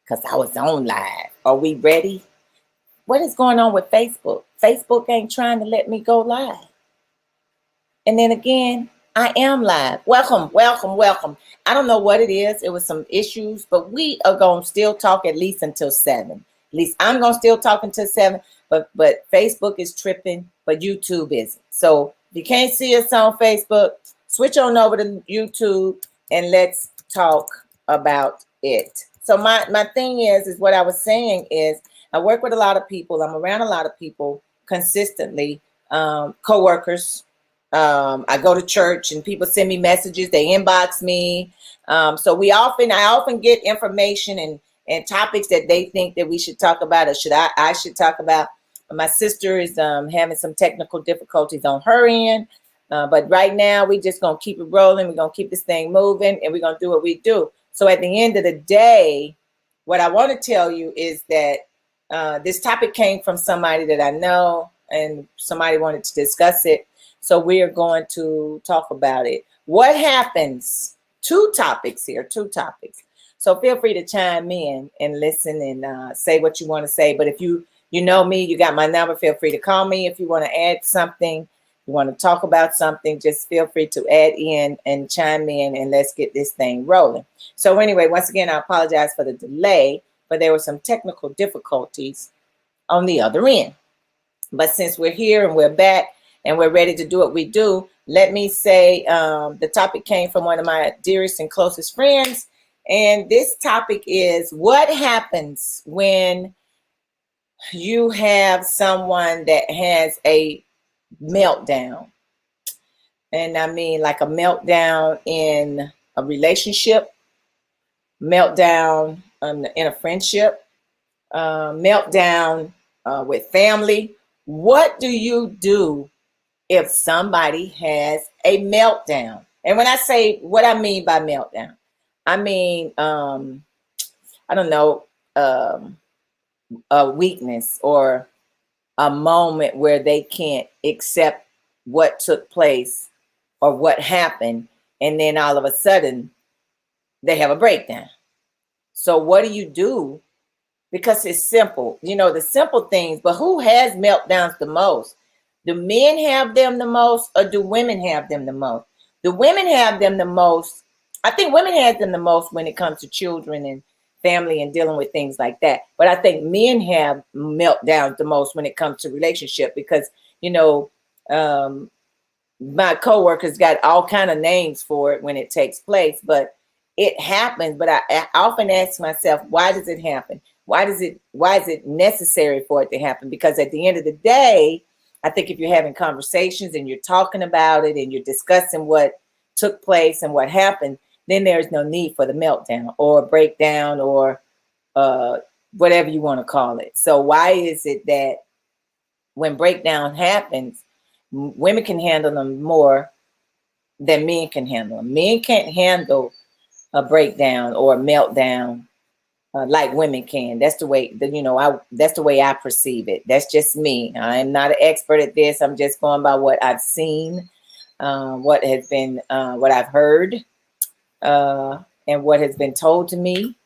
because I was on live. Are we ready? What is going on with Facebook? Facebook ain't trying to let me go live. And then again, I am live. Welcome, welcome, welcome. I don't know what it is. It was some issues, but we are going to still talk at least until 7. At least I'm going to still talk until 7, but Facebook is tripping, but YouTube isn't. So if you can't see us on Facebook, switch on over to YouTube and let's talk about it. So my thing is what I was saying is I work with a lot of people. I'm around a lot of people consistently, coworkers. I go to church and people send me messages. They inbox me. So I often get information and topics that they think that we should talk about, or I should talk about. My sister is having some technical difficulties on her end. But right now we're just going to keep it rolling. We're going to keep this thing moving and we're going to do what we do. So at the end of the day, what I want to tell you is that this topic came from somebody that I know and somebody wanted to discuss it. So we are going to talk about it. What happens? 2 topics here, 2 topics. So feel free to chime in and listen and say what you want to say. But if you know me, you got my number, feel free to call me. If you want to add something, you want to talk about something, just feel free to add in and chime in and let's get this thing rolling. So anyway, once again, I apologize for the delay, but there were some technical difficulties on the other end. But since we're here and we're back, and we're ready to do what we do, let me say the topic came from one of my dearest and closest friends. And this topic is what happens when you have someone that has a meltdown. And I mean like a meltdown in a relationship, meltdown in a friendship, meltdown with family. What do you do if somebody has a meltdown? And when I say what I mean by meltdown, I mean, I don't know, a weakness or a moment where they can't accept what took place or what happened. And then all of a sudden they have a breakdown. So what do you do? Because it's simple, the simple things, but who has meltdowns the most? Do men have them the most or do women have them the most? Do women have them the most? I think women have them the most when it comes to children and family and dealing with things like that. But I think men have meltdowns the most when it comes to relationship because, my coworkers got all kind of names for it when it takes place, but it happens. But I often ask myself, why does it happen? Why is it necessary for it to happen? Because at the end of the day, I think if you're having conversations and you're talking about it and you're discussing what took place and what happened, then there's no need for the meltdown or breakdown or whatever you want to call it. So why is it that when breakdown happens, women can handle them more than men can handle them? Men can't handle a breakdown or a meltdown like women can. That's the way that's the way I perceive it. That's just me. I'm not an expert at this. I'm just going by what I've seen, what has been, what I've heard, and what has been told to me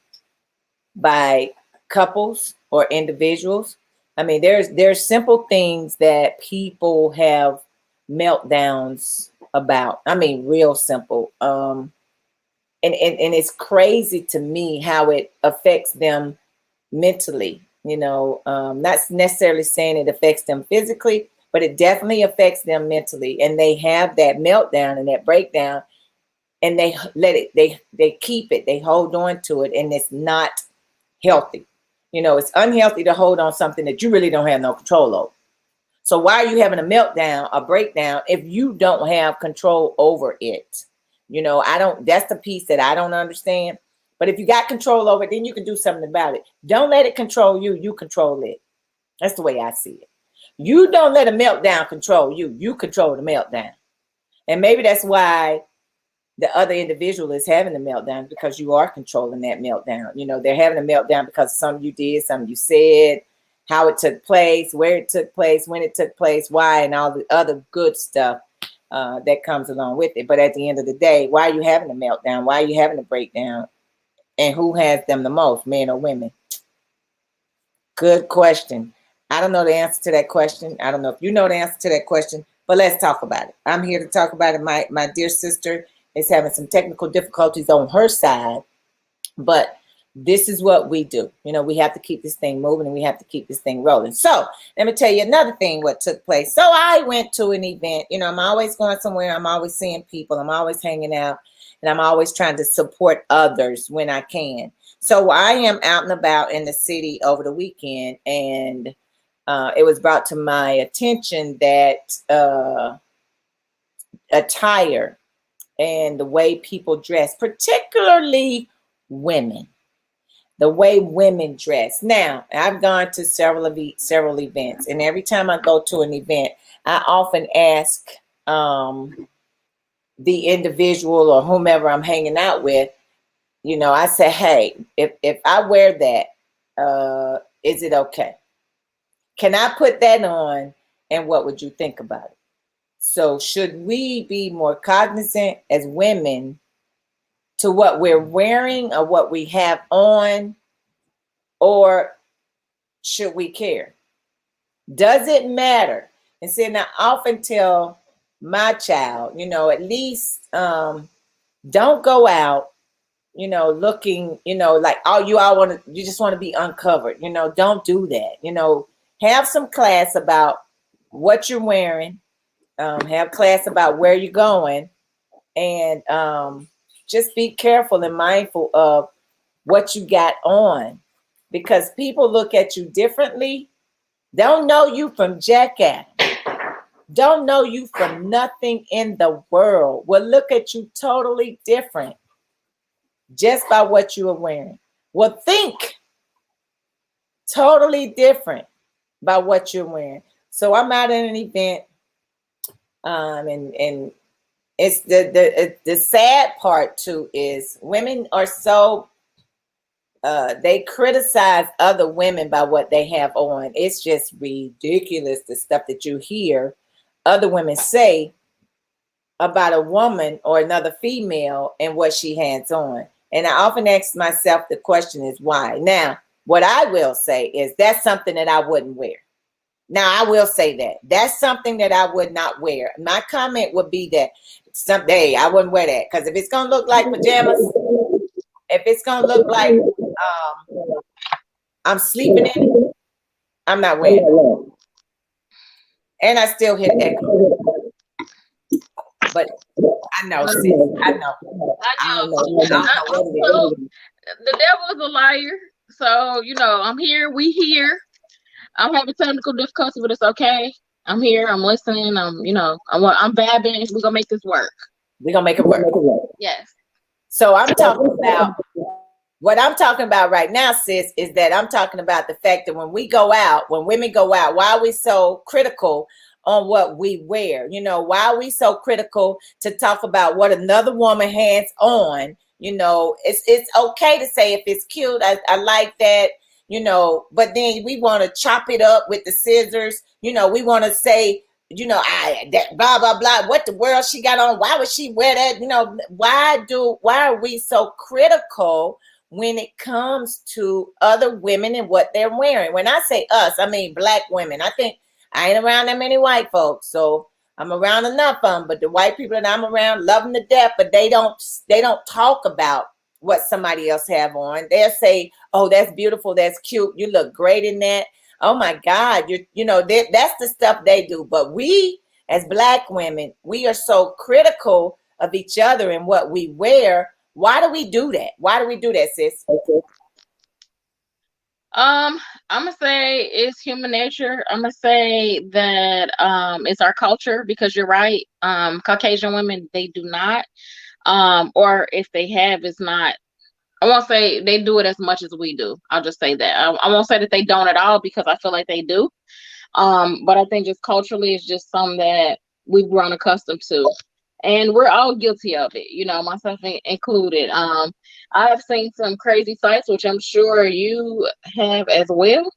by couples or individuals. I mean, there's simple things that people have meltdowns about. I mean, real simple. And it's crazy to me how it affects them mentally, not necessarily saying it affects them physically, but it definitely affects them mentally. And they have that meltdown and that breakdown and they keep it, they hold on to it, and it's not healthy. It's unhealthy to hold on something that you really don't have no control over. So why are you having a meltdown, a breakdown, if you don't have control over it? That's the piece that I don't understand. But if you got control over it, then you can do something about it. Don't let it control you. You control it. That's the way I see it. You don't let a meltdown control you. You control the meltdown. And maybe that's why the other individual is having the meltdown, because you are controlling that meltdown. They're having a meltdown because of something you did, something you said, how it took place, where it took place, when it took place, why, and all the other good stuff that comes along with it. But at the end of the day, why are you having a meltdown? Why are you having a breakdown? And who has them the most, men or women? Good question. I don't know the answer to that question. I don't know if you know the answer to that question, but let's talk about it. I'm here to talk about it. My dear sister is having some technical difficulties on her side, but this is what we do. You know, we have to keep this thing moving and we have to keep this thing rolling. So let me tell you another thing what took place. So I went to an event. You know, I'm always going somewhere. I'm always seeing people. I'm always hanging out, and I'm always trying to support others when I can. So I am out and about in the city over the weekend, and it was brought to my attention that attire and the way people dress, particularly women, the way women dress. Now, I've gone to several events, and every time I go to an event, I often ask the individual or whomever I'm hanging out with, you know, I say, hey, if I wear that, is it okay? Can I put that on? And what would you think about it? So should we be more cognizant as women to what we're wearing or what we have on, or should we care? Does it matter? And see, and I often tell my child, you know, at least don't go out, you know, looking, you know, like, oh, you just want to be uncovered. You know, don't do that. You know, have some class about what you're wearing, have class about where you're going, and just be careful and mindful of what you got on, because people look at you differently. Don't know you from jackass. Don't know you from nothing in the world. Will look at you totally different just by what you are wearing. Will think totally different by what you're wearing. So I'm out at an event, and it's the sad part too is women are so they criticize other women by what they have on. It's just ridiculous, the stuff that you hear other women say about a woman or another female and what she has on. And I often ask myself the question is why. Now, what I will say is that's something that I wouldn't wear. Now, I will say that that's something that I would not wear. My comment would be that someday I wouldn't wear that, because if it's gonna look like pajamas, if it's gonna look like I'm sleeping in it, I'm not wearing it. And I still hit echo. But I know, sis. I know. I don't know. I don't know what it is. The devil is a liar. So, you know, I'm here. We here. I'm having technical difficulty, but it's okay. I'm here. I'm listening. I'm vabbing. We're gonna make this work. We're gonna make it work. Yes. So I'm talking about what I'm talking about right now, sis, is that I'm talking about the fact that when we go out, when women go out, why are we so critical on what we wear? You know, why are we so critical to talk about what another woman has on? You know, it's okay to say if it's cute, I like that, you know, but then we want to chop it up with the scissors. You know, we want to say, you know, that blah blah blah. What the world she got on? Why would she wear that? You know, why are we so critical when it comes to other women and what they're wearing? When I say us, I mean Black women. I think I ain't around that many white folks, so I'm around enough of them. But the white people that I'm around love them to death, but they don't talk about what somebody else have on. They'll say, "Oh, that's beautiful, that's cute. You look great in that. Oh my God, you know that's the stuff they do." But we, as Black women, we are so critical of each other and what we wear. Why do we do that? Why do we do that, sis? I'm gonna say it's human nature. I'm gonna say that it's our culture, because you're right. Caucasian women, they do not, or if they have, it's not. I won't say they do it as much as we do. I'll just say that. I won't say that they don't at all, because I feel like they do. But I think just culturally, it's just something that we've grown accustomed to, and we're all guilty of it. You know, myself included. I've seen some crazy sights, which I'm sure you have as well.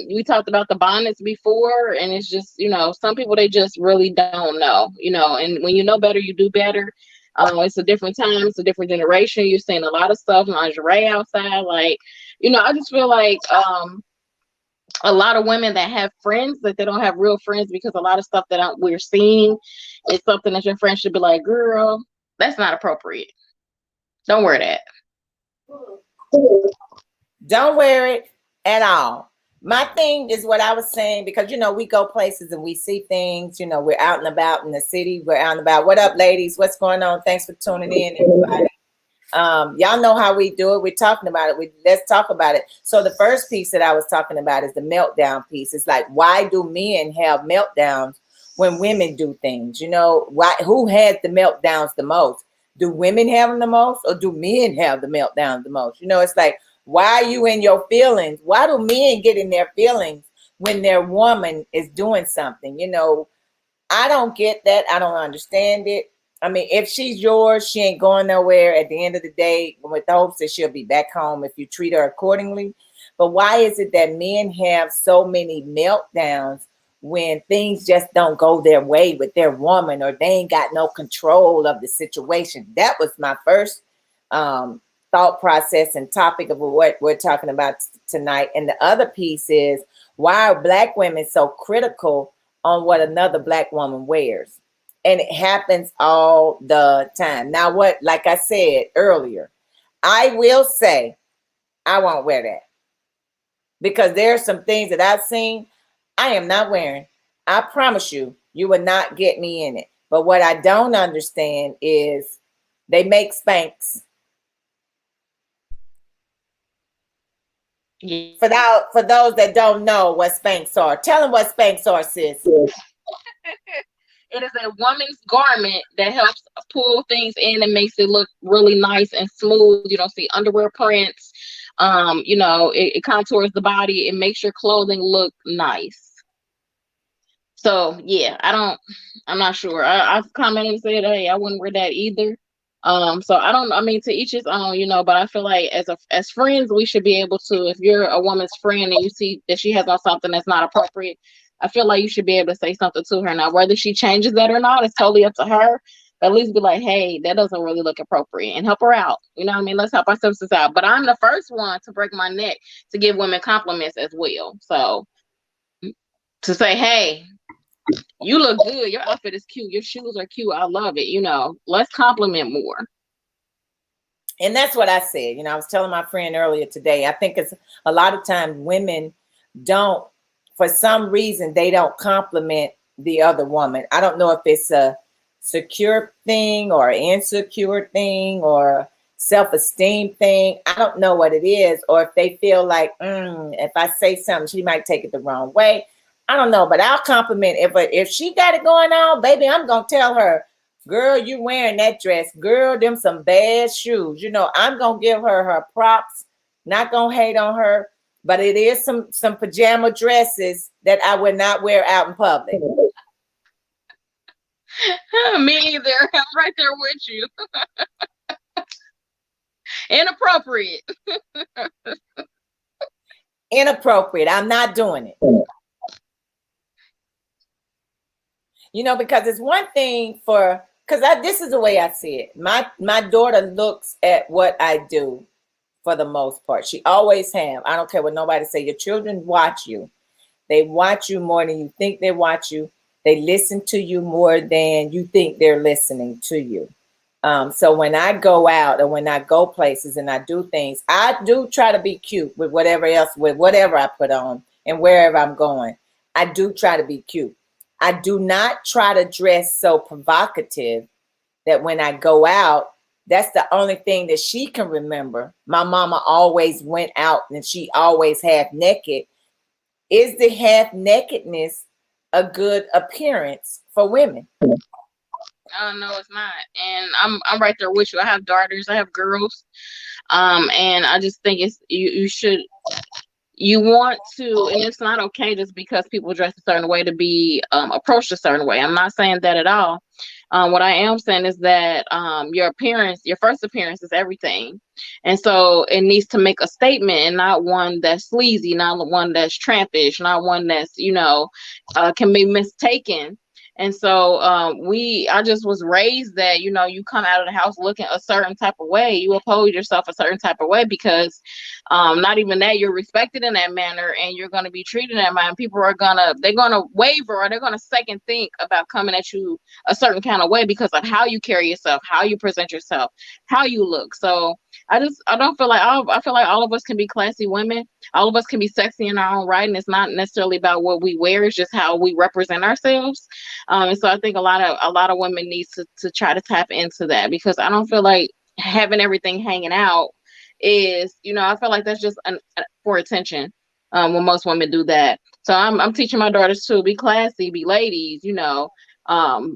We talked about the bonnets before, and it's just, you know, some people, they just really don't know. You know, and when you know better, you do better. It's a different time, it's a different generation. You're seeing a lot of stuff, lingerie outside. Like, I just feel like a lot of women that have friends that they don't have real friends, because a lot of stuff that we're seeing is something that your friend should be like, girl, that's not appropriate. Don't wear that. Don't wear it at all. My thing is what I was saying, because we go places and we see things. We're out and about in the city. We're out and about. What up, ladies? What's going on? Thanks for tuning in, everybody. Y'all know how we do it. We're talking about it. Let's talk about it. So the first piece that I was talking about is the meltdown piece. It's like, why do men have meltdowns when women do things? Why? Who has the meltdowns the most? Do women have them the most, or do men have the meltdowns the most? It's like, why are you in your feelings? Why do men get in their feelings when their woman is doing something? I don't get that. I don't understand it. I mean, if she's yours, she ain't going nowhere at the end of the day, with the hopes that she'll be back home if you treat her accordingly. But why is it that men have so many meltdowns when things just don't go their way with their woman, or they ain't got no control of the situation? That was my first thought process and topic of what we're talking about tonight. And the other piece is, why are Black women so critical on what another Black woman wears? And it happens all the time. Now, like I said earlier, I will say I won't wear that, because there are some things that I've seen I am not wearing. I promise you, you will not get me in it. But what I don't understand is they make Spanx. Yeah. For those that don't know what Spanx are, tell them what Spanx are, sis. It is a woman's garment that helps pull things in and makes it look really nice and smooth. You don't see underwear prints. It contours the body. It makes your clothing look nice. So yeah, I'm not sure. I've commented and said, hey, I wouldn't wear that either. So I mean, to each his own, but I feel like as friends, we should be able to, if you're a woman's friend and you see that she has on something that's not appropriate, I feel like you should be able to say something to her. Now, whether she changes that or not, it's totally up to her. But at least be like, hey, that doesn't really look appropriate, and help her out. You know what I mean? Let's help our sisters out. But I'm the first one to break my neck to give women compliments as well. So to say, hey, you look good, your outfit is cute, your shoes are cute, I love it, let's compliment more. And that's what I said. I was telling my friend earlier today, I think it's a lot of times women don't, for some reason, they don't compliment the other woman. I don't know if it's a secure thing or an insecure thing or self-esteem thing. I don't know what it is, or if they feel like, if I say something, she might take it the wrong way. I don't know, but I'll compliment. If she got it going on, baby, I'm gonna tell her, girl, you wearing that dress, girl, them some bad shoes. I'm gonna give her props, not gonna hate on her. But it is some pajama dresses that I would not wear out in public. Me either. I'm right there with you. Inappropriate. Inappropriate. I'm not doing it. Because it's one thing because this is the way I see it. My daughter looks at what I do for the most part. She always have. I don't care what nobody say. Your children watch you. They watch you more than you think they watch you. They listen to you more than you think they're listening to you. So when I go out or when I go places and I do things, I do try to be cute with whatever I put on and wherever I'm going. I do try to be cute. I do not try to dress so provocative that when I go out, that's the only thing that she can remember. My mama always went out and she always half naked. Is the half nakedness a good appearance for women? No, it's not. And I'm right there with you. I have daughters, I have girls. And I just think you want to, and it's not okay just because people dress a certain way to be approached a certain way. I'm not saying that at all. What I am saying is that your first appearance is everything. And so it needs to make a statement, and not one that's sleazy, not one that's trampish, not one that's, can be mistaken And so I just was raised that, you know, you come out of the house looking a certain type of way, you oppose yourself a certain type of way, because not even that, you're respected in that manner, and you're going to be treated in that manner. People are they're gonna waver, or they're gonna second think about coming at you a certain kind of way because of how you carry yourself, how you present yourself, how you look. So I don't feel like I feel like all of us can be classy women. All of us can be sexy in our own right, and it's not necessarily about what we wear. It's just how we represent ourselves. And so I think a lot of women need to try to tap into that, because I don't feel like having everything hanging out is, you know, I feel like that's just for attention. When most women do that. So I'm teaching my daughters to be classy, be ladies, you know.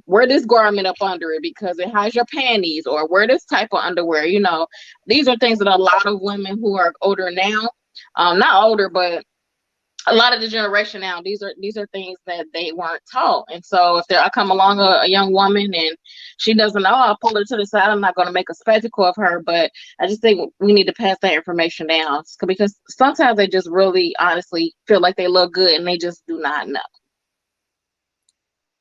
Wear this garment up under it because it hides your panties, or wear this type of underwear. You know, these are things that a lot of women who are older now, not older, but a lot of the generation now, these are things that they weren't taught. And so if I come along a young woman and she doesn't know, I'll pull her to the side. I'm not going to make a spectacle of her, but I just think we need to pass that information down, because sometimes they just really honestly feel like they look good and they just do not know.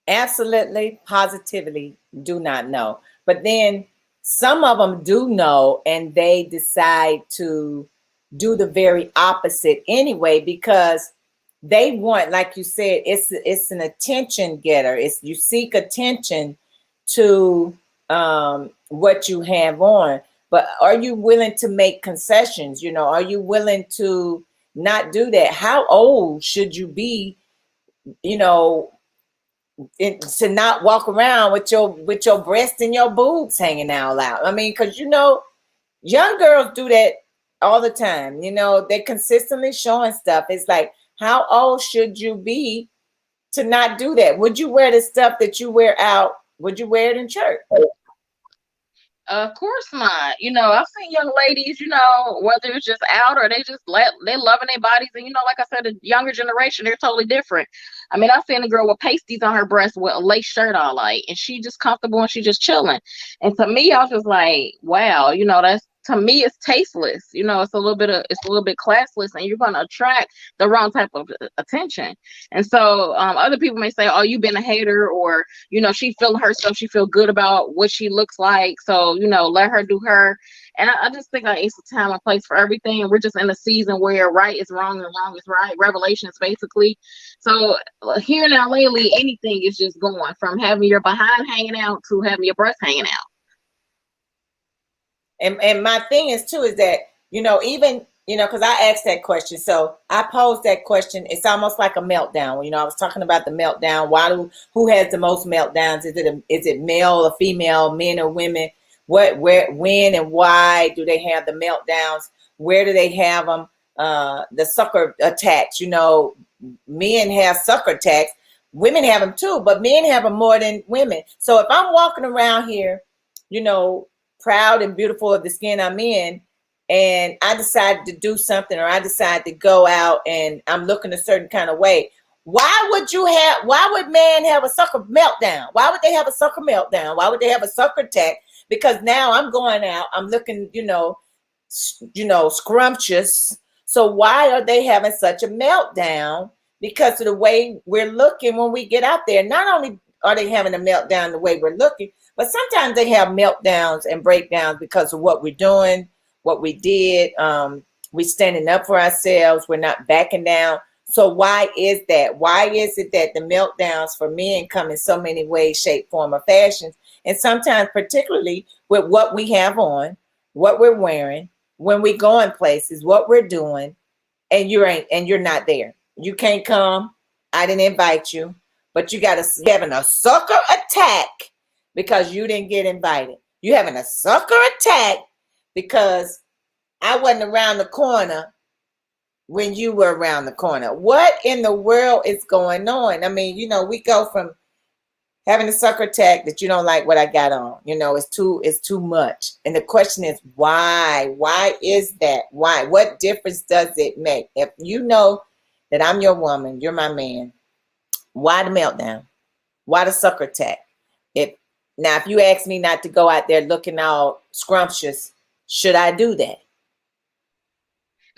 Absolutely, positively do not know. But then some of them do know, and they decide to do the very opposite anyway, because they want, like you said, it's an attention getter. It's, you seek attention to what you have on. But are you willing to make concessions? You know, are you willing to not do that? How old should you be, you know, to not walk around with your breasts and your boobs hanging out loud? I mean, because you know, young girls do that all the time. You know, they're consistently showing stuff. It's like, how old should you be to not do that? Would you wear the stuff that you wear out? Would you wear it in church? Of course not. You know, I've seen young ladies, you know, whether it's just out or they loving their bodies. And, you know, like I said, the younger generation, they're totally different. I mean, I've seen a girl with pasties on her breast with a lace shirt on, like, and she just comfortable and she just chilling. And to me, I was just like, wow, you know, that's, to me, it's tasteless. You know, it's a little bit classless, and you're going to attract the wrong type of attention. And so other people may say, oh, you've been a hater, or, you know, she feeling herself, she feel good about what she looks like, so, you know, let her do her. And I just think like it's a time and place for everything, and we're just in a season where right is wrong and wrong is right, revelations basically. So here now lately, anything is just going from having your behind hanging out to having your breast hanging out. And my thing is too is that, you know, even, you know, because I asked that question, so I posed that question. It's almost like a meltdown. You know, I was talking about the meltdown. Who has the most meltdowns? Is it male or female, men or women? What, where, when, and why do they have the meltdowns? Where do they have them? The sucker attacks. You know, men have sucker attacks. Women have them too, but men have them more than women. So if I'm walking around here, you know, proud and beautiful of the skin I'm in, and I decide to do something, or I decide to go out and I'm looking a certain kind of way, why would man have a sucker meltdown? Why would they have a sucker meltdown? Why would they have a sucker attack? Because now I'm going out, I'm looking, scrumptious. So why are they having such a meltdown? Because of the way we're looking when we get out there. Not only are they having a meltdown the way we're looking, but sometimes they have meltdowns and breakdowns because of what we're doing, what we did. We're standing up for ourselves. We're not backing down. So why is that? Why is it that the meltdowns for men come in so many ways, shape, form, or fashions? And sometimes particularly with what we have on, what we're wearing, when we go in places, what we're doing, and you're not there. You can't come. I didn't invite you, but you having a sucker attack because you didn't get invited. You having a sucker attack because I wasn't around the corner when you were around the corner. What in the world is going on? I mean, you know, we go from having a sucker attack that you don't like what I got on. You know, it's too much. And the question is why? Why is that? Why? What difference does it make? If you know that I'm your woman, you're my man, why the meltdown? Why the sucker attack? If you ask me not to go out there looking all scrumptious, should I do that?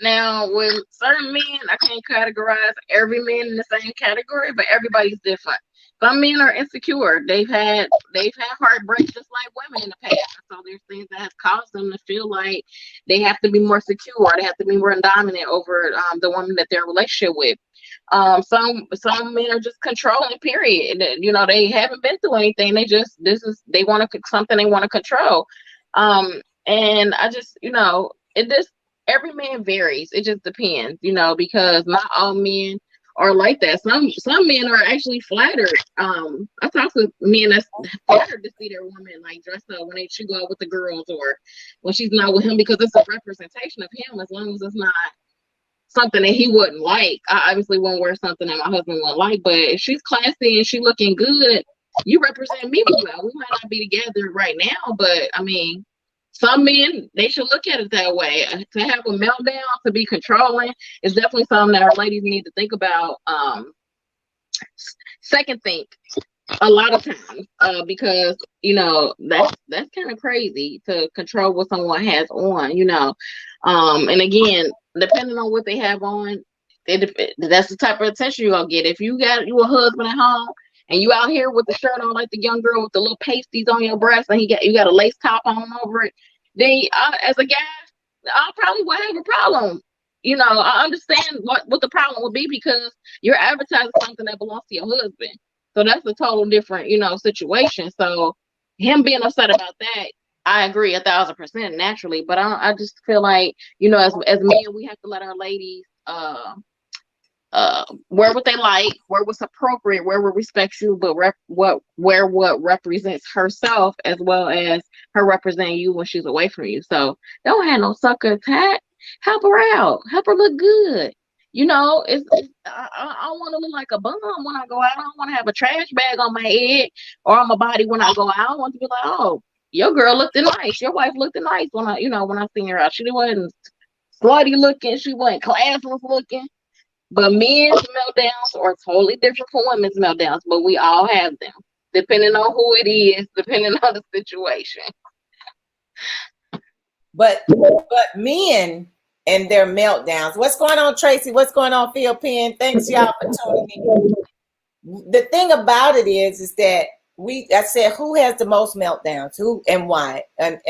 Now, with certain men, I can't categorize every man in the same category, but everybody's different. some men are insecure. They've had heartbreaks just like women in the past. So there's things that have caused them to feel like they have to be more secure. They have to be more dominant over the woman that they're in a relationship with. Some men are just controlling. Period. You know, they haven't been through anything. They want to something they want to control. And I just, you know, it just every man varies. It just depends, you know, because not all men are like that. Some men are actually flattered. I talk to men that's flattered to see their woman like dress up when she go out with the girls or when she's not with him because it's a representation of him. As long as it's not something that he wouldn't like, I obviously won't wear something that my husband wouldn't like. But if she's classy and she looking good, you represent me well. We might not be together right now, but I mean, some men, they should look at it that way. To have a meltdown, to be controlling, is definitely something that our ladies need to think about. Second think a lot of times, because you know that's kind of crazy to control what someone has on, you know. And again, depending on what they have on, that's the type of attention you're gonna get. If you got a husband at home and you out here with the shirt on like the young girl with the little pasties on your breast, and you got a lace top on over it, then as a guy, I probably would have a problem. You know, I understand what the problem would be because you're advertising something that belongs to your husband. So that's a total different, you know, situation. So him being upset about that, I agree 1,000% naturally. But I just feel like, you know, as men, we have to let our ladies wear what they like, wear what's appropriate, wear what respects you, but wear what represents herself as well as her representing you when she's away from you. So don't have no sucker attack. Help her out. Help her look good. You know, I don't want to look like a bum when I go out. I don't want to have a trash bag on my head or on my body when I go out. I want to be like, oh, your girl looked nice. Your wife looked nice when I seen her out. She wasn't slutty looking. She wasn't classless looking. But men's meltdowns are totally different from women's meltdowns, but we all have them, depending on who it is, depending on the situation. But men and their meltdowns. What's going on, Tracy? What's going on, Phil Penn? Thanks y'all for tuning in. The thing about it is that I said, who has the most meltdowns? Who and why? And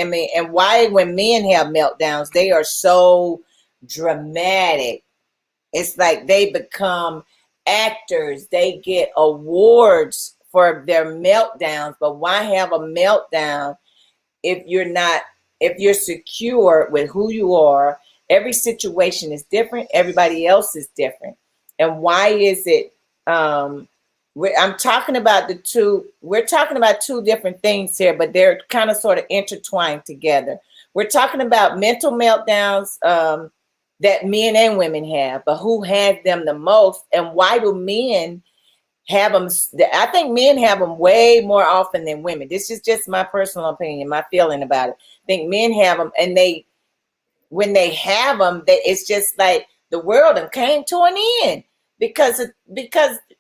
why when men have meltdowns, they are so dramatic. It's like they become actors. They get awards for their meltdowns. But why have a meltdown if you're secure with who you are? Every situation is different. Everybody else is different. And why is it? I'm talking about we're talking about two different things here, but they're kind of sort of intertwined together. We're talking about mental meltdowns that men and women have, but who has them the most, and why do men have them? I think men have them way more often than women. This is just my personal opinion, my feeling about it. I think men have them, and when they have them, it's just like the world came to an end because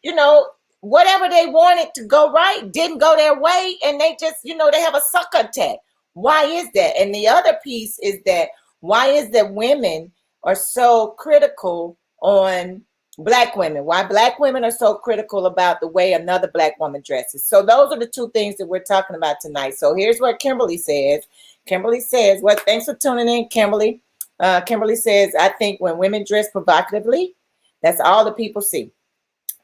you know, whatever they wanted to go right didn't go their way, and they just, you know, they have a sucker attack. Why is that? And the other piece is that why is that women are so critical on Black women? Why Black women are so critical about the way another Black woman dresses? So those are the two things that we're talking about tonight. So here's what Kimberly says. Kimberly says, well, thanks for tuning in, Kimberly. Kimberly says, I think when women dress provocatively, that's all the people see.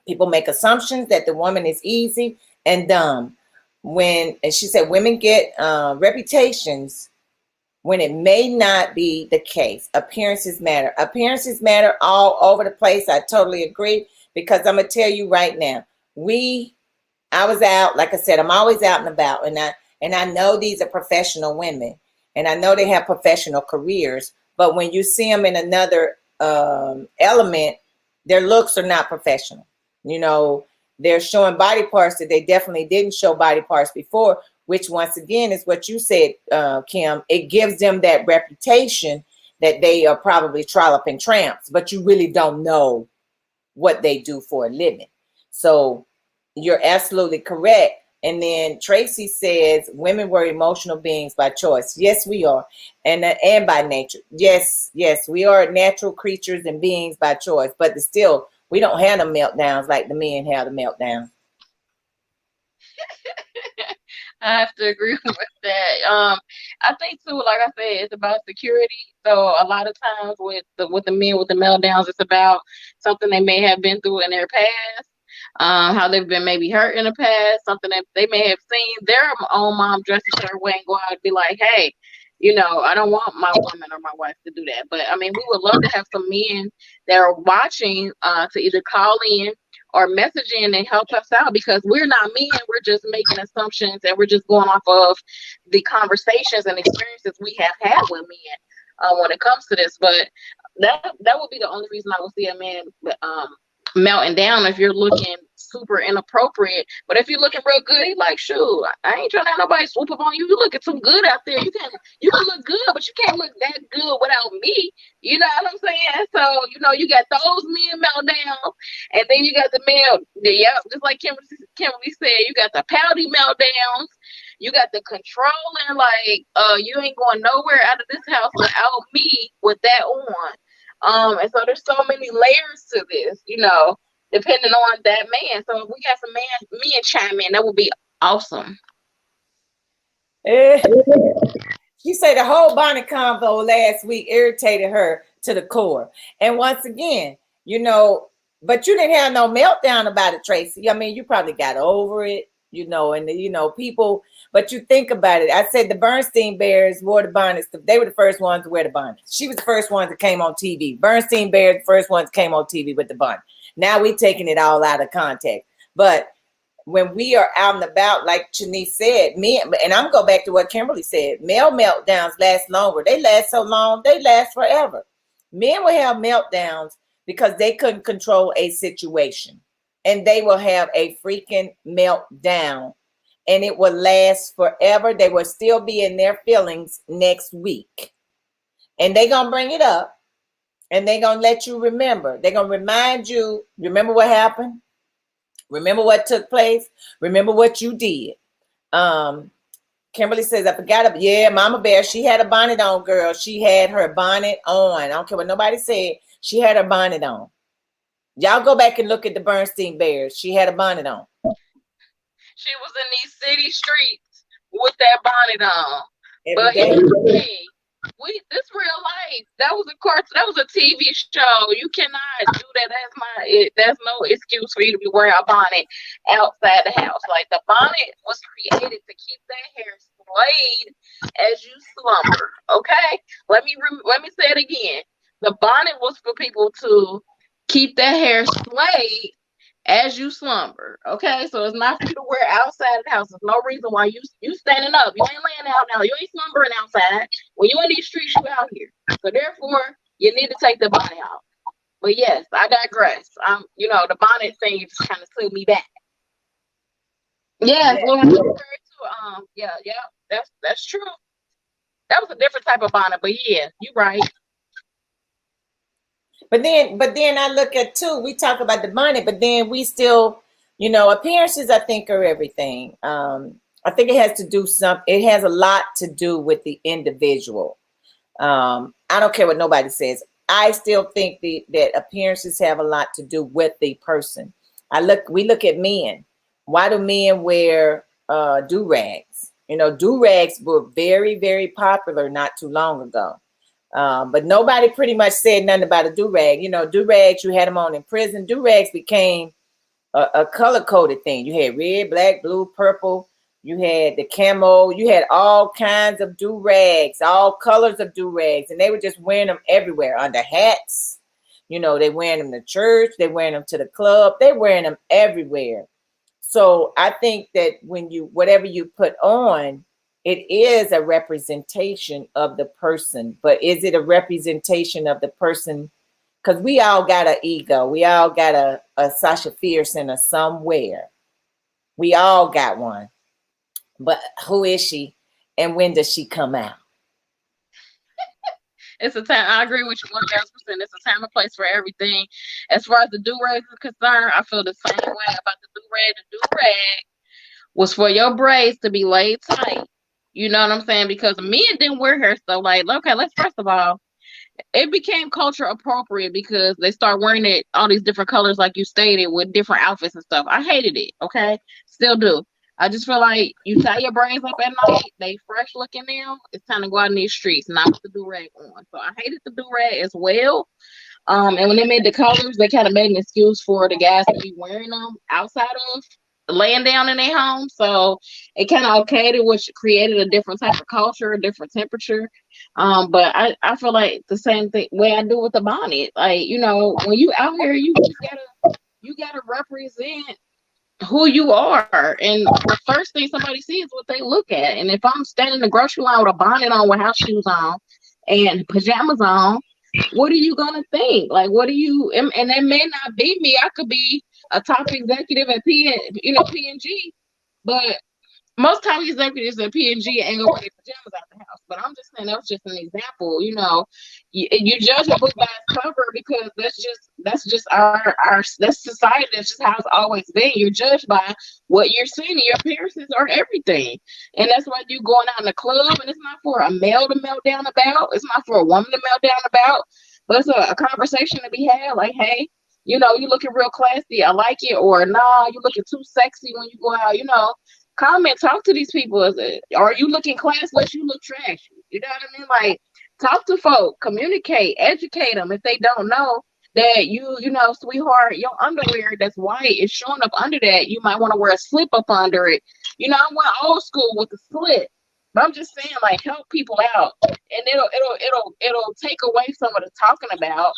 People make assumptions that the woman is easy and dumb. And she said, women get reputations when it may not be the case. Appearances matter. Appearances matter all over the place. I totally agree, because I'm going to tell you right now, I was out, like I said, I'm always out and about, and I know these are professional women, and I know they have professional careers, but when you see them in another element, their looks are not professional. You know, they're showing body parts that they definitely didn't show body parts before, which once again is what you said, Kim. It gives them that reputation that they are probably trolloping tramps, but you really don't know what they do for a living. So you're absolutely correct. And then Tracy says, women were emotional beings by choice. Yes, we are. And by nature. Yes, we are natural creatures and beings by choice, but still, we don't have the meltdowns like the men have the meltdowns. I have to agree with that. I think too, like I said, it's about security. So a lot of times with the men with the meltdowns, it's about something they may have been through in their past, how they've been maybe hurt in the past, something that they may have seen their own mom dress a certain way and go out and be like, hey, I don't want my woman or my wife to do that. But I mean, we would love to have some men that are watching to either call in or message in and help us out, because we're not men. We're just making assumptions and we're just going off of the conversations and experiences we have had with men when it comes to this. But that would be the only reason I would see a man melting down, if you're looking super inappropriate. But if you're looking real good, he like, shoot, I ain't trying to have nobody swoop up on you. You looking too good out there. You can look good, but you can't look that good without me. You know what I'm saying? So, you got those men meltdowns, and then you got the male, just like Kimberly said, you got the pouty meltdowns. You got the controlling, like, you ain't going nowhere out of this house without me with that on. And so there's so many layers to this, depending on that man. So if we got some men chime in, that would be awesome. She said the whole bonnet convo last week irritated her to the core. And once again, but you didn't have no meltdown about it, Tracy. I mean, you probably got over it, and people, but you think about it. I said the Bernstein Bears wore the bonnets. They were the first ones to wear the bonnets. She was the first one that came on TV. Bernstein Bears, the first ones came on TV with the bonnet. Now we're taking it all out of context. But when we are out and about, like Shanice said, and I'm going back to what Kimberly said, male meltdowns last longer. They last so long, they last forever. Men will have meltdowns because they couldn't control a situation. And they will have a freaking meltdown. And it will last forever. They will still be in their feelings next week. And they're going to bring it up. And they're going to let you remember. They're going to remind you, remember what happened? Remember what took place? Remember what you did? Kimberly says, I forgot. Yeah, Mama Bear, she had a bonnet on, girl. She had her bonnet on. I don't care what nobody said. She had her bonnet on. Y'all go back and look at the Bernstein Bears. She had a bonnet on. She was in these city streets with that bonnet on. But here's the thing. This real life. That was a TV show. You cannot do that. That's no excuse for you to be wearing a bonnet outside the house. Like, the bonnet was created to keep that hair slayed as you slumber. Okay? Let me say it again. The bonnet was for people to keep that hair slayed as you slumber. Okay, so it's not for you to wear outside the house. There's no reason why you standing up. You ain't laying out now. You ain't slumbering outside. When you in these streets, you out here. So therefore, you need to take the bonnet off. But yes, I digress. The bonnet thing just kind of threw me back. Yeah, that's true. That was a different type of bonnet, but yeah, you're right. But then I look at too, we talk about the money, but then we still, appearances, I think, are everything. I think it has a lot to do with the individual. I don't care what nobody says. I still think that appearances have a lot to do with the person. We look at men. Why do men wear do-rags? Do-rags were very, very popular not too long ago. But nobody pretty much said nothing about a do-rag. Do-rags, you had them on in prison. Do-rags became a color-coded thing. You had red, black, blue, purple. You had the camo. You had all kinds of do-rags, all colors of do-rags. And they were just wearing them everywhere, under hats. They wearing them to church. They wearing them to the club. They wearing them everywhere. So I think that whatever you put on, it is a representation of the person, but is it a representation of the person? Because we all got an ego. We all got a Sasha Fierce in us somewhere. We all got one. But who is she and when does she come out? It's a time. I agree with you 1,000%. It's a time and place for everything. As far as the do-rag is concerned, I feel the same way about the do-rag. The do-rag was for your braids to be laid tight. You know what I'm saying? Because men didn't wear hair stuff. Like, okay, first of all, it became culture appropriate because they start wearing it all these different colors, like you stated, with different outfits and stuff. I hated it. Okay, still do. I just feel like you tie your braids up at night, they fresh looking now. It's time to go out in these streets, not with the do rag on. So I hated the do rag as well. And when they made the colors, they kind of made an excuse for the guys to be wearing them outside of laying down in their home. So it kind of okayed it, which created a different type of culture, a different temperature. But I feel like the same thing way I do with the bonnet. Like, you know, when you out here, you gotta represent who you are. And the first thing somebody sees is what they look at. And if I'm standing in the grocery line with a bonnet on with house shoes on and pajamas on, what are you gonna think? Like, what do you? And that may not be me. I could be a top executive at P&G, but most top executives at P&G ain't gonna wear their pajamas out the house. But I'm just saying that was just an example. You know, you judge a book by its cover because that's just our that's society. That's just how it's always been. You're judged by what you're seeing. Your appearances are everything, and that's why you going out in the club. And it's not for a male to melt down about. It's not for a woman to melt down about. But it's a conversation to be had. Like, hey, you know, you looking real classy. I like it. Or nah, you looking too sexy when you go out. You know, comment, talk to these people. Are you looking classless? You look trashy. You know what I mean? Like, talk to folk, communicate, educate them if they don't know that you know, sweetheart, your underwear that's white is showing up under that. You might want to wear a slip up under it. You know, I went old school with the slip. But I'm just saying, like, help people out, and it'll take away some of the talking about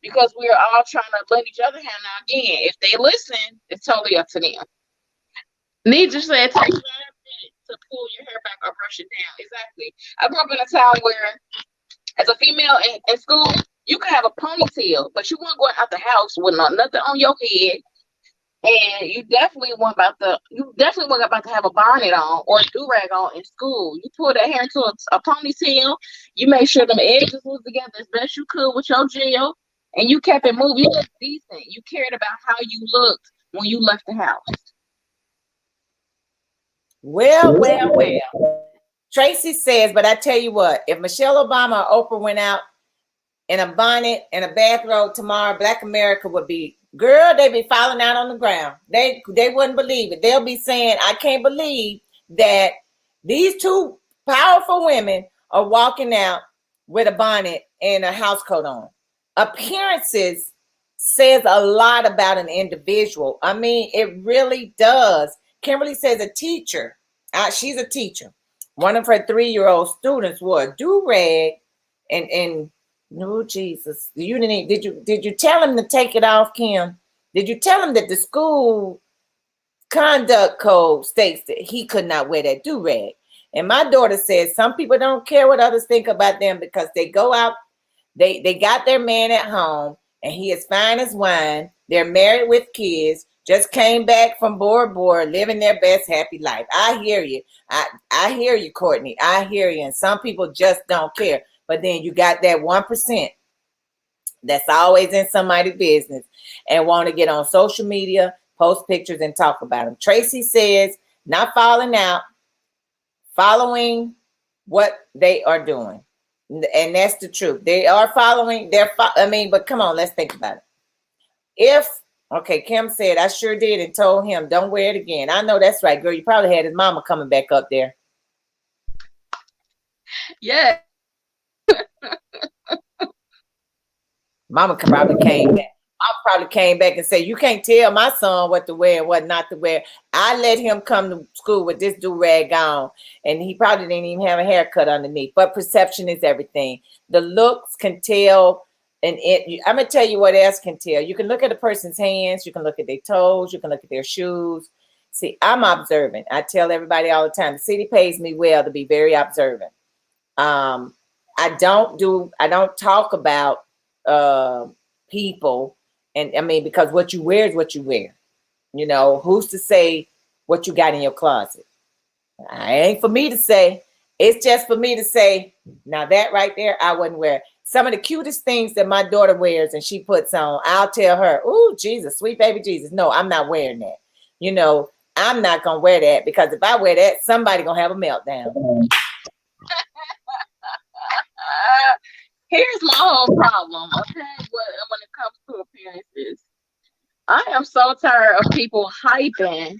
because we're all trying to lend each other hand. Now, again, if they listen, it's totally up to them. Needless to say, it takes 5 minutes to pull your hair back or brush it down. Exactly. I grew up in a town where, as a female in school, you could have a ponytail, but you weren't going out the house with nothing on your head. And you definitely weren't about to have a bonnet on or a do-rag on in school. You pulled that hair into a ponytail. You made sure them edges was together as best you could with your gel, and you kept it moving. You looked decent. You cared about how you looked when you left the house. Well. Tracy says, but I tell you what, if Michelle Obama or Oprah went out in a bonnet and a bathrobe tomorrow, Black America would be, girl, they'd be falling out on the ground. They wouldn't believe it. They'll be saying, I can't believe that these two powerful women are walking out with a bonnet and a house coat on. Appearances says a lot about an individual. I mean, it really does. Kimberly says a teacher. She's a teacher. One of her 3-year-old students wore a do-rag and no, Jesus. Did you tell him to take it off, Kim? Did you tell him that the school conduct code states that he could not wear that do-rag? And my daughter says some people don't care what others think about them because they go out, they got their man at home and he is fine as wine. They're married with kids, just came back from Bora Bora, living their best happy life. I hear you. I hear you, Courtney. I hear you. And some people just don't care. But then you got that 1% that's always in somebody's business and want to get on social media, post pictures, and talk about them. Tracy says, not falling out, following what they are doing. And that's the truth. They are following. But come on, let's think about it. Okay, Kim said, I sure did and told him, don't wear it again. I know that's right, girl. You probably had his mama coming back up there. Yeah. Mama probably came back. Mama probably came back and said, you can't tell my son what to wear and what not to wear. I let him come to school with this do-rag on, and he probably didn't even have a haircut underneath. But perception is everything. The looks can tell. And I'm going to tell you what else can tell. You can look at a person's hands. You can look at their toes. You can look at their shoes. See, I'm observant. I tell everybody all the time, the city pays me well to be very observant. I don't talk about people. And I mean, because what you wear is what you wear. You know, who's to say what you got in your closet? It ain't for me to say. It's just for me to say, now that right there, I wouldn't wear. Some of the cutest things that my daughter wears and she puts on, I'll tell her, oh, Jesus, sweet baby Jesus. No, I'm not wearing that. You know, I'm not going to wear that because if I wear that, somebody going to have a meltdown. Here's my whole problem, okay? When it comes to appearances, I am so tired of people hyping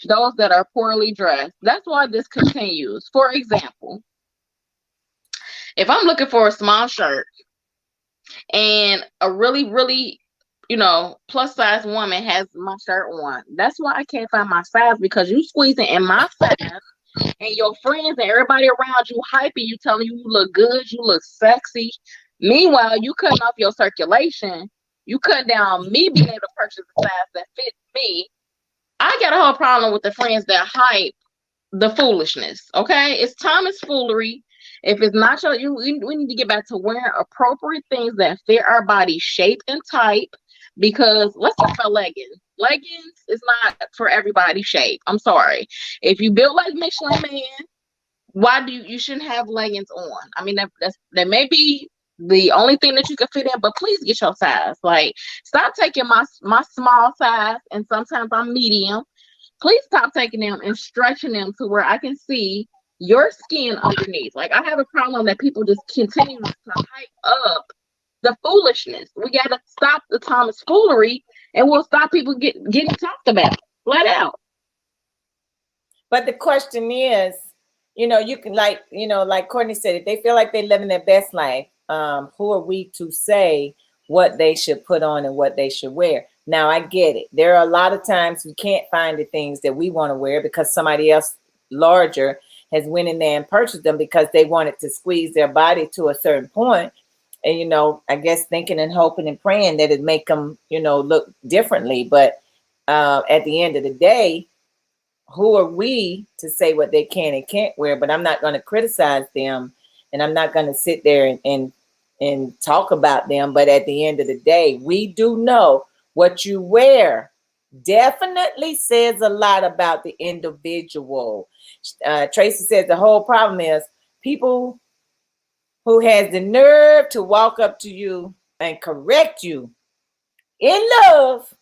those that are poorly dressed. That's why this continues. For example, if I'm looking for a small shirt and a really, really, plus size woman has my shirt on, that's why I can't find my size, because you squeezing in my size and your friends and everybody around you hyping you, telling you look good, you look sexy. Meanwhile, you cutting off your circulation. You cut down me being able to purchase a size that fits me. I got a whole problem with the friends that hype the foolishness. Okay, it's time is foolery. If it's not we need to get back to wearing appropriate things that fit our body shape and type. Because let's talk about leggings. Leggings is not for everybody's shape. I'm sorry. If you build like Michelin Man, why do you shouldn't have leggings on? I mean, that may be the only thing that you can fit in, but please get your size. Like, stop taking my small size, and sometimes I'm medium. Please stop taking them and stretching them to where I can see your skin underneath. Like, I have a problem that people just continue to hype up the foolishness. We got to stop the Thomas foolery, and we'll stop people getting talked about flat out. But the question is, you can, like Courtney said, if they feel like they're living their best life, who are we to say what they should put on and what they should wear? Now, I get it. There are a lot of times we can't find the things that we want to wear because somebody else larger has went in there and purchased them because they wanted to squeeze their body to a certain point. And, I guess thinking and hoping and praying that it make them, look differently. But at the end of the day, who are we to say what they can and can't wear? But I'm not going to criticize them, and I'm not going to sit there and talk about them. But at the end of the day, we do know what you wear definitely says a lot about the individual. Tracy says the whole problem is people who has the nerve to walk up to you and correct you in love,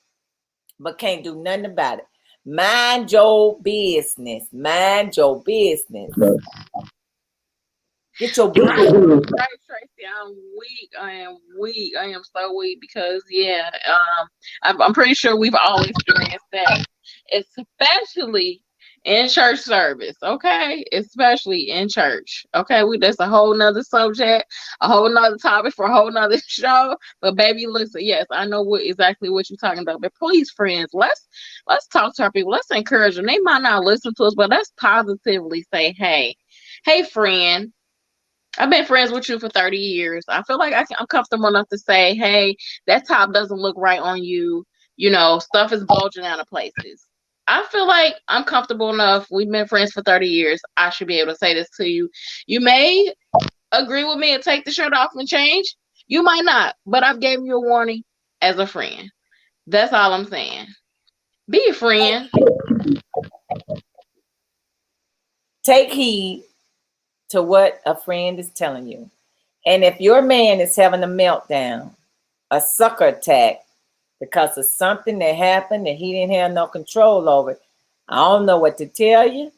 but can't do nothing about it. Mind your business. Mind your business. Get your business. Right, Tracy. I'm weak. I am weak. I am so weak because I'm pretty sure we've all experienced that, especially in church service. Okay, especially in church. Okay, that's a whole nother subject, a whole nother topic for a whole nother show. But baby, listen. Yes, I know exactly what you're talking about. But please, friends, let's talk to our people. Let's encourage them. They might not listen to us, but let's positively say, hey, friend. I've been friends with you for 30 years. I feel like I'm comfortable enough to say, hey, that top doesn't look right on you. Stuff is bulging out of places. I feel like I'm comfortable enough. We've been friends for 30 years. I should be able to say this to you. You may agree with me and take the shirt off and change. You might not, but I've given you a warning as a friend. That's all I'm saying. Be a friend. Take heed to what a friend is telling you. And if your man is having a meltdown, a sucker attack, because of something that happened that he didn't have no control over, I don't know what to tell you.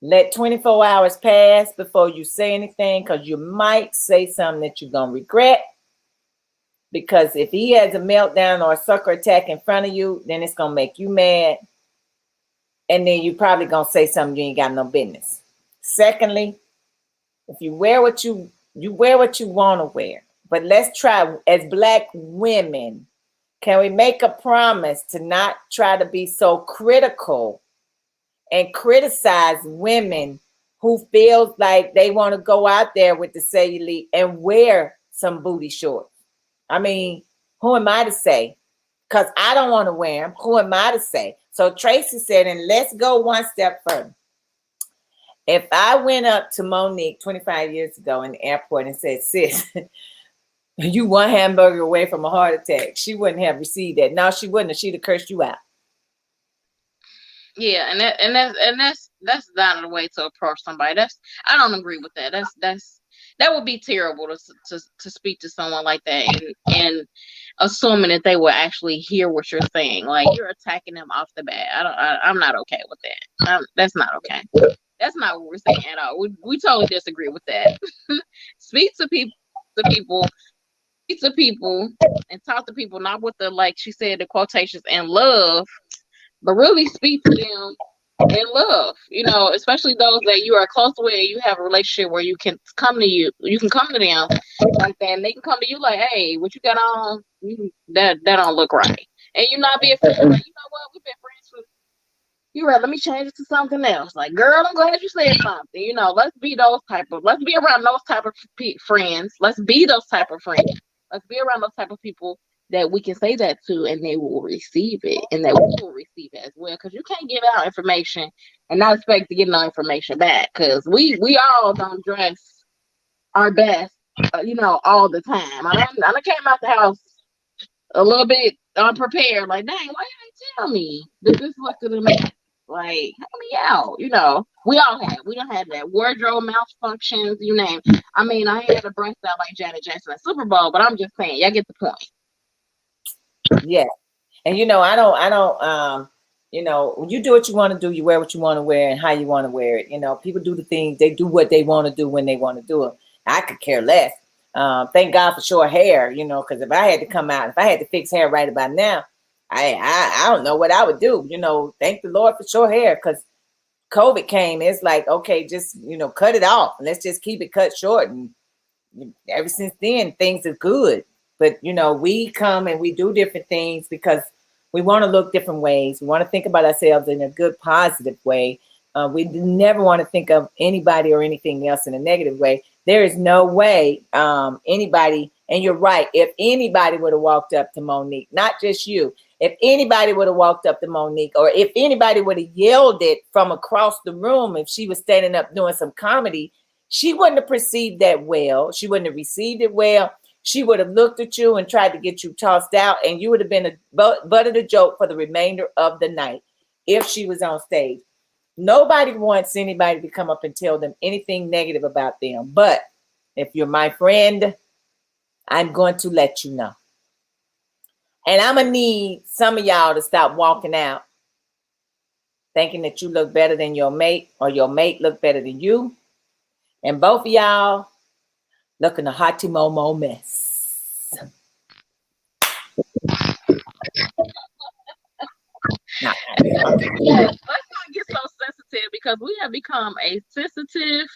Let 24 hours pass before you say anything, because you might say something that you're going to regret. Because if he has a meltdown or a sucker attack in front of you, then it's going to make you mad. And then you probably going to say something you ain't got no business. Secondly, if you wear what you wear what you want to wear. But let's try, as Black women, can we make a promise to not try to be so critical and criticize women who feels like they want to go out there with the cellulite and wear some booty shorts? I mean, who am I to say? Because I don't want to wear them. Who am I to say? So Tracy said, and let's go one step further. If I went up to Monique 25 years ago in the airport and said, sis, you one hamburger away from a heart attack, she wouldn't have received that. No, she wouldn't. She'd have cursed you out. Yeah, and that's not the way to approach somebody. I don't agree with that. That would be terrible to speak to someone like that and assuming that they will actually hear what you're saying. Like, you're attacking them off the bat. I'm not okay with that. That's not okay. That's not what we're saying at all. We totally disagree with that. Speak to people, and talk to people, not with the, like she said, the quotations, and love, but really speak to them in love, especially those that you are close with and you have a relationship where you can come to them like that, and they can come to you like, hey, what you got on? That don't look right. And you not be offended, like, you know what, we've been friends for you right, let me change it to something else. Like, girl, I'm glad you said something. Let's be around those type of friends. Let's be those type of friends. Let's be around those type of people that we can say that to and they will receive it and that we will receive it as well. Because you can't give out information and not expect to get no information back. Because we all don't dress our best, all the time. I came out the house a little bit unprepared. Like, dang, why you didn't tell me that this look to the man? Like, help me out. We don't have that wardrobe malfunctions, you name. I mean, I ain't had a breast out like Janet Jackson at Super Bowl, but I'm just saying, y'all get the point. Yeah. And I don't you do what you want to do, you wear what you want to wear and how you want to wear it. People do the things, they do what they want to do when they want to do it. I could care less. Thank God for short hair, because if I had to come out, if I had to fix hair right about now, I don't know what I would do. Thank the Lord for short hair, because COVID came. It's like, okay, just cut it off. Let's just keep it cut short. And ever since then, things are good. But we come and we do different things because we want to look different ways. We want to think about ourselves in a good, positive way. We never want to think of anybody or anything else in a negative way. There is no way anybody, and you're right, if anybody would have walked up to Monique, not just you, if anybody would have walked up to Monique, or if anybody would have yelled it from across the room, if she was standing up doing some comedy, she wouldn't have perceived that well. She wouldn't have received it well. She would have looked at you and tried to get you tossed out, and you would have been a butt of the joke for the remainder of the night if she was on stage. Nobody wants anybody to come up and tell them anything negative about them. But if you're my friend, I'm going to let you know. And I'm going to need some of y'all to stop walking out thinking that you look better than your mate or your mate look better than you. And both of y'all looking a hotty momo mess. Let's not get so sensitive because we have become a sensitive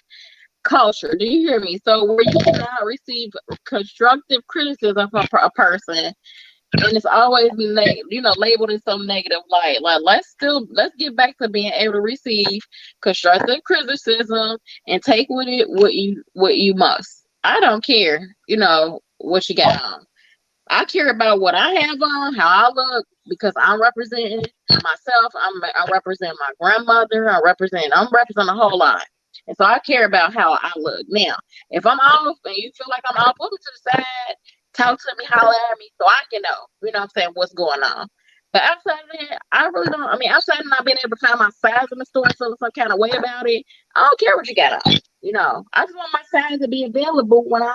culture. Do you hear me? So where you cannot receive constructive criticism from a person, and it's always been labeled in some negative light. Like, let's get back to being able to receive constructive criticism and take with it what you must. I don't care, what you got on. I care about what I have on, how I look, because I'm representing myself. I represent my grandmother. I'm representing a whole lot. And so I care about how I look. Now, if I'm off and you feel like I'm off, put me to the side, talk to me, holler at me so I can know, what I'm saying, what's going on. But outside of that, I really don't. I mean, outside of not being able to find my size in the store and feel some kind of way about it, I don't care what you got on. I just want my size to be available when I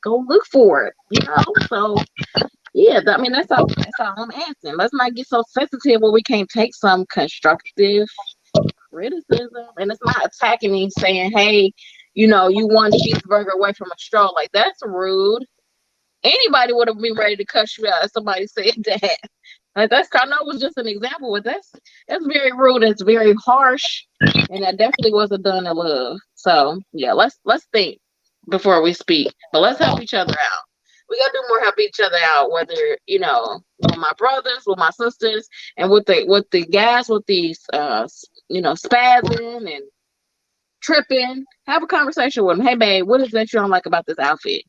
go look for it. So yeah, that's all I'm asking. Let's not get so sensitive where we can't take some constructive criticism. And it's not attacking me saying, hey, you one cheeseburger away from a straw. Like, that's rude. Anybody would have been ready to cuss you out if somebody said that. Like, I know it was just an example, but that's very rude. It's very harsh, and that definitely wasn't done in love. So yeah, let's think before we speak. But let's help each other out. We gotta do more help each other out, whether with my brothers, with my sisters, and with the guys with these spazzing and tripping. Have a conversation with them. Hey babe, what is that you don't like about this outfit?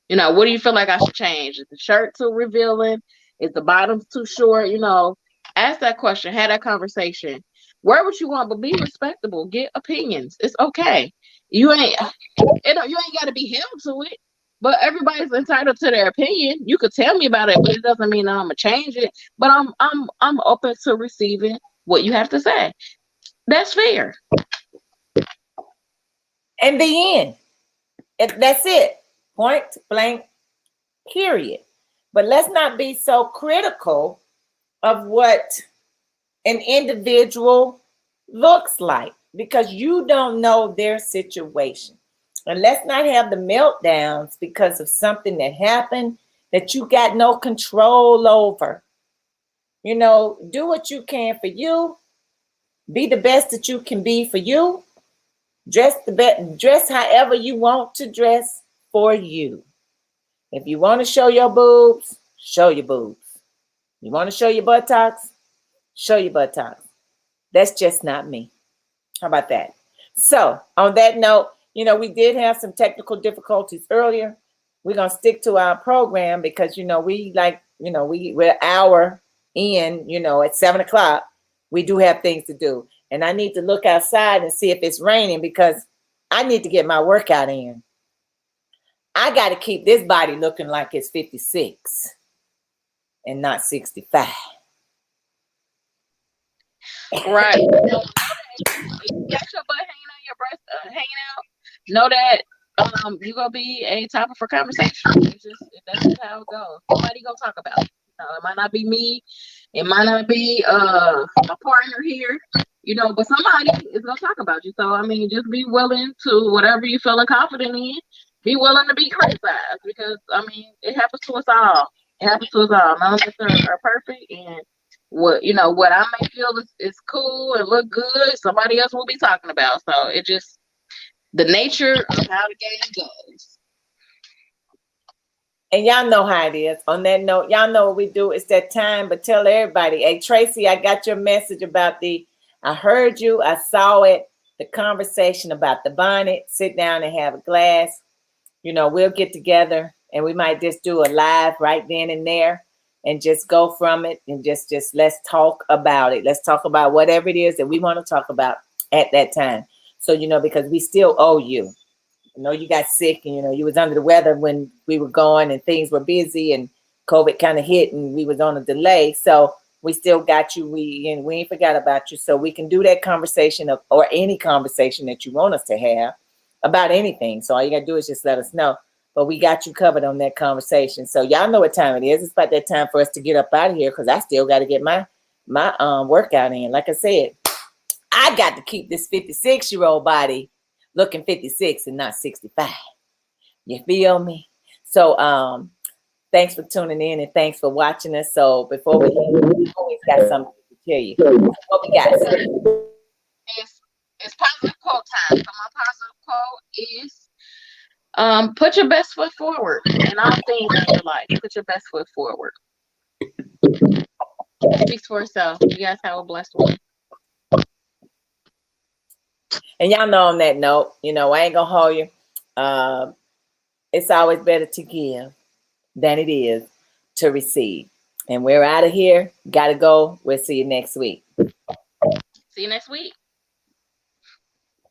What do you feel like I should change? Is the shirt too revealing? Is the bottoms too short? Ask that question, have that conversation. Wear what you want, but be respectable. Get opinions. It's okay. You ain't got to be held to it. But everybody's entitled to their opinion. You could tell me about it, but it doesn't mean I'm gonna change it. But I'm open to receiving what you have to say. That's fair. And the end. That's it. Point blank, period. But let's not be so critical of what an individual looks like, because you don't know their situation. And let's not have the meltdowns because of something that happened that you got no control over. You know, do what you can for you. Be the best that you can be for you. Dress the best, dress however you want to dress for you. If you want to show your boobs, show your boobs. You want to show your buttocks, show your buttocks. That's just not me. How about that? So, on that note, you know, we did have some technical difficulties earlier. We're gonna stick to our program because we're an hour in, at 7 o'clock. We do have things to do. And I need to look outside and see if it's raining because I need to get my workout in. I got to keep this body looking like it's 56 and not 65. Right. You got your butt hanging on your breast, hanging out. Know that you're gonna be a topic for conversation. That's just how it goes. Somebody gonna talk about it. It might not be me, it might not be a partner here, but somebody is gonna talk about you. So I mean, just be willing to whatever you feeling confident in. Be willing to be criticized because I mean, it happens to us all. It happens to us all. None of us are perfect, and what I may feel is cool and look good, somebody else will be talking about. So it just the nature of how the game goes. And y'all know how it is. On that note, y'all know what we do. It's that time, but tell everybody, hey, Tracy, I got your message about I heard you, I saw it, the conversation about the bonnet. Sit down and have a glass. We'll get together and we might just do a live right then and there and just go from it and just let's talk about it. Let's talk about whatever it is that we want to talk about at that time. So, because we still owe you. You got sick and, you was under the weather when we were going and things were busy and COVID kind of hit and we was on a delay. So we still got you. We ain't forgot about you. So we can do that conversation or any conversation that you want us to have about anything. So all you got to do is just let us know. But we got you covered on that conversation. So y'all know what time it is. It's about that time for us to get up out of here because I still got to get my workout in. Like I said, I got to keep this 56-year-old body looking 56 and not 65. You feel me? So thanks for tuning in and thanks for watching us. So before we leave, we always got something to tell you. What we got? It's positive quote time. So my positive quote is put your best foot forward in all things in your life. Put your best foot forward. Speaks for itself. You guys have a blessed one. And y'all know on that note, I ain't gonna hold you. It's always better to give than it is to receive. And we're out of here. Gotta go. We'll see you next week. See you next week.